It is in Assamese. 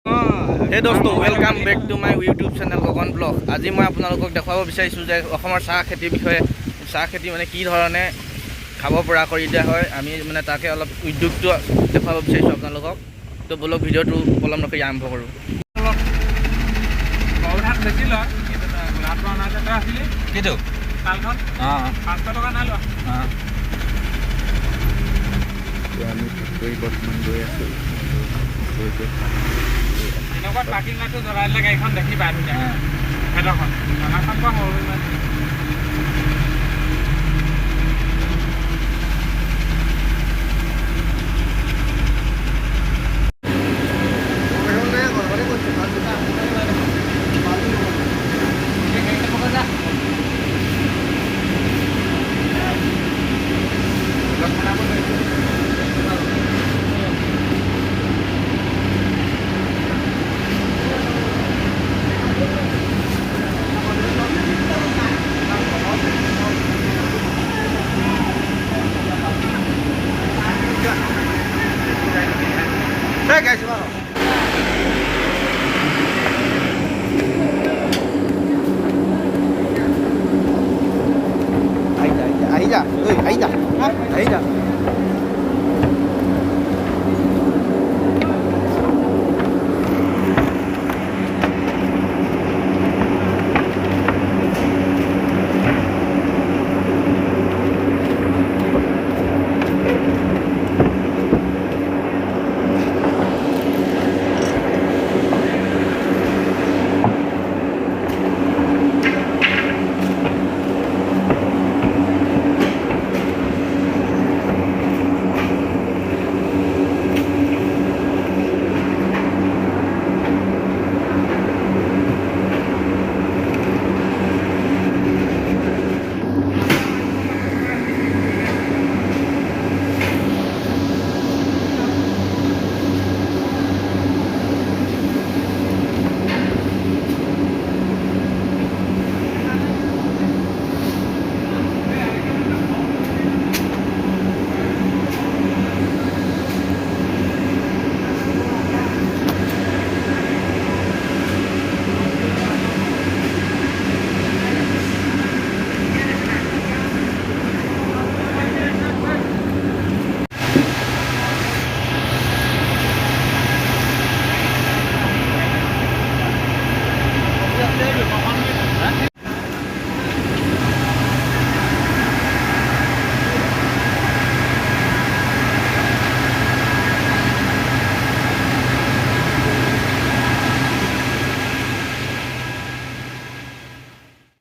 হে দোস্ত welcome back to my YouTube channel Gagan Blog. আজি মই আপোনালোকক দেখুৱাব বিচাৰিছোঁ যে অসমৰ চাহ খেতিৰ বিষয়ে, চাহ খেতি মানে কি ধৰণে খাব পৰা কৰি দিয়া হয়, আমি মানে তাকে অলপ উদ্যোগটো দেখুৱাব বিচাৰিছোঁ আপোনালোকক। তো বলক ভিডিঅ'টো পলম নকৰি আৰম্ভ কৰোঁ। কিটো আমি বৰ্তমান গৈ আছোঁ। এনেকুৱা পাৰ্কিং লাইটটো জ্বলাই দিলে গাড়ীখন দেখি পায় ধুনীয়া সেইডোখন জনাখন পৰা সৰু ইমান আহি যা, আহি যা,